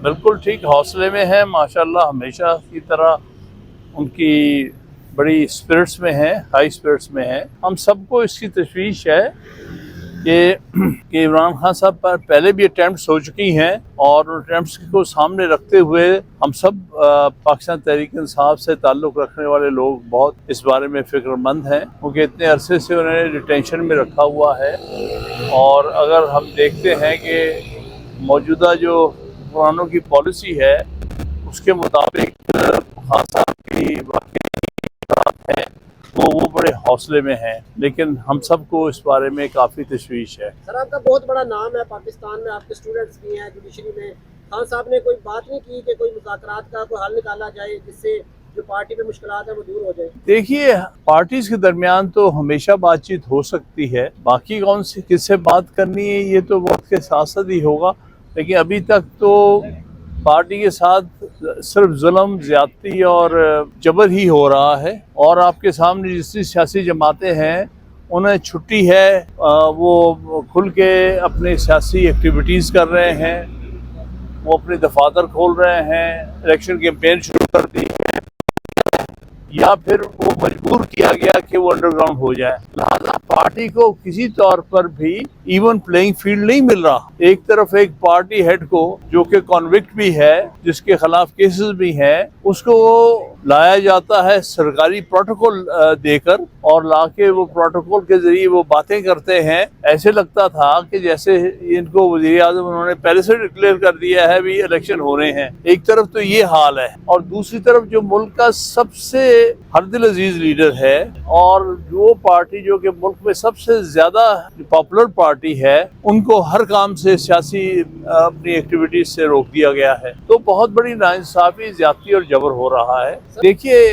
बिल्कुल ठीक हौसले में है माशाल्लाह, हमेशा की तरह उनकी बड़ी स्पिरिट्स में है, हाई स्पिरिट्स में है। हम सबको इसकी तशवीश है कि इमरान खान साहब पर पहले भी अटैम्प्ट्स हो चुकी हैं और अटैम्प्ट्स को सामने रखते हुए हम सब पाकिस्तान तहरीक इंसाफ से ताल्लुक़ रखने वाले लोग बहुत इस बारे में फ़िक्रमंद हैं, क्योंकि इतने अरसे से उन्हें डिटेंशन में रखा हुआ है। और अगर हम देखते हैं कि मौजूदा जो हुक्मरानों की पॉलिसी है उसके मुताबिक खान साहब की वाक़ई है वो बड़े हौसले में हैं, लेकिन हम सबको इस बारे में काफ़ी तशवीश है। सर, आपका बहुत बड़ा नाम है पाकिस्तान में, आपके स्टूडेंट्स भी हैं जुडिशरी में। खान साहब ने कोई बात नहीं की कि कोई मुज़ाकरात का कोई हल निकाला जाए जिससे जो पार्टी में मुश्किलात है वो दूर हो जाए? देखिए, पार्टीज के दरमियान तो हमेशा बातचीत हो सकती है, बाकी कौन सी किससे बात करनी है ये तो वक्त के साथ साथ ही होगा। लेकिन अभी तक तो पार्टी के साथ सिर्फ जुल्म, ज्यादती और जबर ही हो रहा है। और आपके सामने जितनी सियासी जमातें हैं उन्हें छुट्टी है, वो खुल के अपनी सियासी एक्टिविटीज़ कर रहे हैं, वो अपने दफातर खोल रहे हैं, इलेक्शन कैंपेन शुरू कर दी है, या फिर वो मजबूर किया गया कि वो अंडरग्राउंड हो जाए। लिहाजा पार्टी को किसी तौर पर भी इवन प्लेइंग फील्ड नहीं मिल रहा। एक तरफ एक पार्टी हेड को जो कि कॉन्विक्ट भी है, जिसके खिलाफ केसेस भी हैं, उसको लाया जाता है सरकारी प्रोटोकॉल देकर, और लाके वो प्रोटोकॉल के जरिए वो बातें करते हैं। ऐसे लगता था कि जैसे इनको वज़ीर आज़म उन्होंने पहले से डिक्लेयर कर दिया है भी इलेक्शन हो रहे हैं। एक तरफ तो ये हाल है, और दूसरी तरफ जो मुल्क का सबसे हरदिल अजीज लीडर है और जो पार्टी जो कि मुल्क में सबसे ज्यादा पॉपुलर पार्टी है, उनको हर काम से सियासी अपनी एक्टिविटीज से रोक दिया गया है। तो बहुत बड़ी नाइंसाफी, ज्यादती और जबर हो रहा है। देखिए,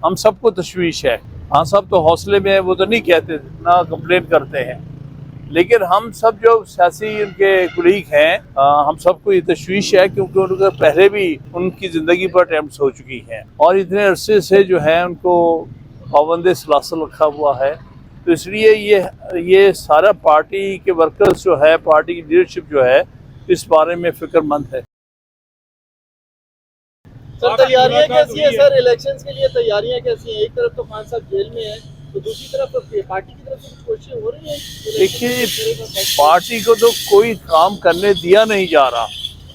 हम सबको तशवीश है। हाँ, सब तो हौसले में है, वो तो नहीं कहते, ना कंप्लेन करते हैं, लेकिन हम सब जो सियासी उनके कुलीग हैं, हम सबको ये तशवीश है, क्योंकि उनके पहले भी उनकी ज़िंदगी पर अटैम्प्ट्स हो चुकी हैं और इतने अरसे से जो है उनको पाबंद सलासल रखा हुआ है। तो इसलिए ये सारा पार्टी के वर्कर्स जो है, पार्टी की लीडरशिप जो है, इस बारे में फ़िक्रमंद है। सर, तैयारियां कैसी है सर? इलेक्शंस के लिए तैयारियां कैसी हैं? एक तरफ तो खान साहब जेल में है, तो दूसरी तरफ तो पार्टी की तरफ से कुछ कोशिशें हो रही हैं? देखिए, पार्टी को तो कोई काम करने दिया नहीं जा रहा।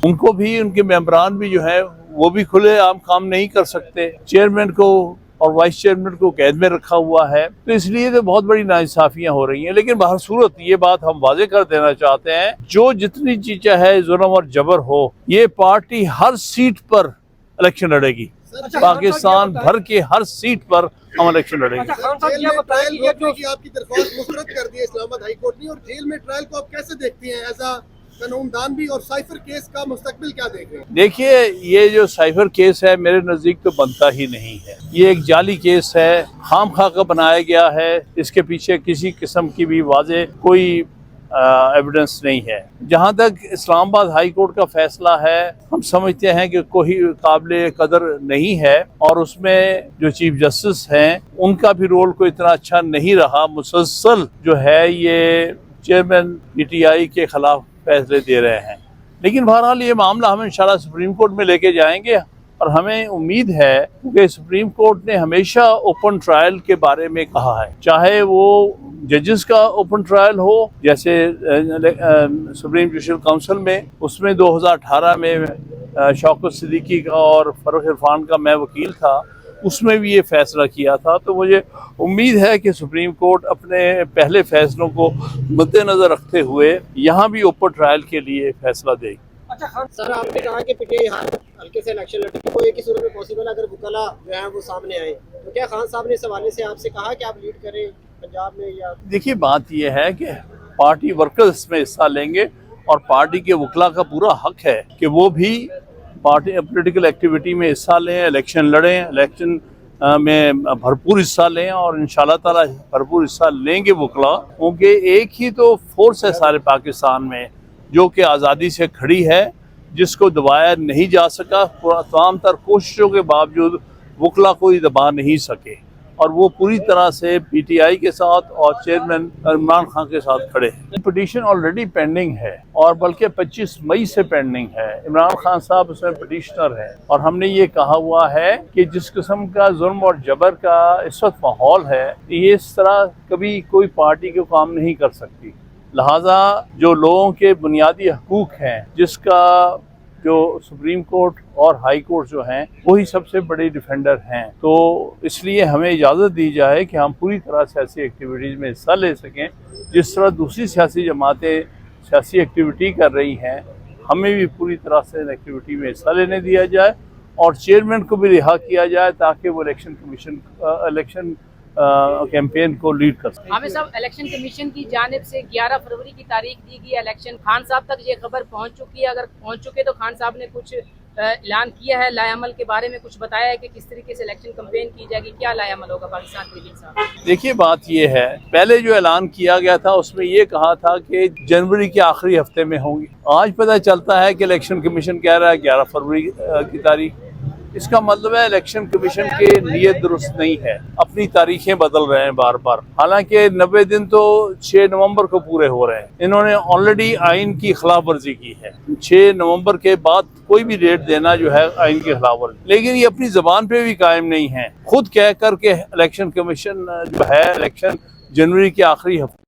उनको भी, उनके मेंबरान भी जो है वो भी खुले आम काम नहीं कर सकते। चेयरमैन को और वाइस चेयरमैन को कैद में रखा हुआ है, तो इसलिए तो बहुत बड़ी नाइंसाफियां हो रही हैं। लेकिन बहर सूरत ये बात हम वाजे कर देना चाहते हैं, जो जितनी चीज़ें है जुल्म और जबर हो, ये पार्टी हर सीट पर इलेक्शन लड़ेगी। पाकिस्तान भर के हर सीट पर हम इलेक्शन लड़ेंगे। आपकी दरख्वास्त मुस्तरद कर दी है इस्लामाबाद हाई कोर्ट ने, और जेल में ट्रायल को आप कैसे देखती हैं एज अ कानूनदान भी, और साइफर केस का मुस्तकबिल क्या देख रहे हैं? देखिए, ये जो साइफर केस है मेरे नज़दीक तो बनता ही नहीं है। ये एक जाली केस है, खामखा का बनाया गया है। इसके पीछे किसी किस्म की भी वाज़े कोई एविडेंस नहीं है। जहाँ तक इस्लामाबाद हाई कोर्ट का फैसला है, हम समझते हैं कि कोई काबिल कदर नहीं है, और उसमें जो चीफ जस्टिस हैं उनका भी रोल कोई इतना अच्छा नहीं रहा। मुसलसल जो है ये चेयरमैन पीटीआई के खिलाफ फैसले दे रहे हैं। लेकिन बहरहाल ये मामला हम इंशाल्लाह सुप्रीम कोर्ट में लेके जाएंगे, और हमें उम्मीद है कि सुप्रीम कोर्ट ने हमेशा ओपन ट्रायल के बारे में कहा है, चाहे वो जजेस का ओपन ट्रायल हो, जैसे सुप्रीम जुडिशल काउंसिल में, उसमें 2018 में शौकत सिद्दीकी का और फरूख इरफान का मैं वकील था, उसमें भी ये फैसला किया था। तो मुझे उम्मीद है कि सुप्रीम कोर्ट अपने पहले फैसलों को मद्देनजर रखते हुए यहाँ भी ओपन ट्रायल के लिए फैसला देगी। अच्छा खान सर, आपने कहा कि पीटीआई हल्के से इलेक्शन लड़े, तो एक ही सूरत में पॉसिबल अगर वकला जो है वो सामने आए, तो क्या खान साहब ने इस हवाले से आपसे कहा कि आप लीड करें पंजाब में? या देखिए, बात यह है कि पार्टी वर्कर्स में हिस्सा लेंगे, और पार्टी के वकला का पूरा हक है कि वो भी पार्टी पॉलिटिकल एक्टिविटी में हिस्सा लें, इलेक्शन लड़ें, इलेक्शन में भरपूर हिस्सा लें, और इंशाल्लाह ताला भरपूर हिस्सा लेंगे वकला। क्योंकि एक ही तो फोर्स है सारे पाकिस्तान में जो कि आज़ादी से खड़ी है, जिसको दबाया नहीं जा सका। तमाम तर कोशिशों के बावजूद वकला कोई दबा नहीं सके, और वो पूरी तरह से पीटीआई के साथ और चेयरमैन इमरान खान के साथ खड़े हैं। पिटीशन ऑलरेडी पेंडिंग है और बल्कि 25 मई से पेंडिंग है। इमरान खान साहब उसमें पिटीशनर है और हमने ये कहा हुआ है कि जिस किस्म का जुल्म और जबर का इस वक्त माहौल है, ये इस तरह कभी कोई पार्टी को काम नहीं कर सकती। लिहाजा जो लोगों के बुनियादी हकूक हैं, जिसका जो सुप्रीम कोर्ट और हाई कोर्ट जो हैं वही सबसे बड़े डिफेंडर हैं, तो इसलिए हमें इजाज़त दी जाए कि हम पूरी तरह सियासी एक्टिविटीज़ में हिस्सा ले सकें। जिस तरह दूसरी सियासी जमातें सियासी एक्टिविटी कर रही हैं, हमें भी पूरी तरह से एक्टिविटी में हिस्सा लेने दिया जाए और चेयरमैन को भी रिहा किया जाए ताकि वो इलेक्शन कैंपेन को लीड कर सके। हमें सब इलेक्शन कमीशन की जानिब से 11 फरवरी की तारीख दी गई। इलेक्शन खान साहब तक ये खबर पहुंच चुकी है। अगर पहुंच चुके तो खान साहब ने कुछ ऐलान किया है, लाएअमल के बारे में कुछ बताया है कि किस तरीके से इलेक्शन कैंपेन की जाएगी, क्या लाएअमल होगा पाकिस्तान के साथ? देखिए, बात ये है, पहले जो ऐलान किया गया था उसमें ये कहा था कि जनवरी के आखिरी हफ्ते में होंगी। आज पता चलता है कि इलेक्शन कमीशन कह रहा है 11 फरवरी की तारीख। इसका मतलब है इलेक्शन कमीशन की नीयत दुरुस्त नहीं है, अपनी तारीखें बदल रहे हैं बार बार। हालांकि 90 दिन तो 6 नवंबर को पूरे हो रहे हैं। इन्होंने ऑलरेडी आइन की खिलाफ वर्जी की है। 6 नवंबर के बाद कोई भी डेट देना जो है आइन की खिलाफ वर्जी, लेकिन ये अपनी जबान पे भी कायम नहीं है। खुद कह कर के इलेक्शन कमीशन जो है इलेक्शन जनवरी के आखिरी हफ्ते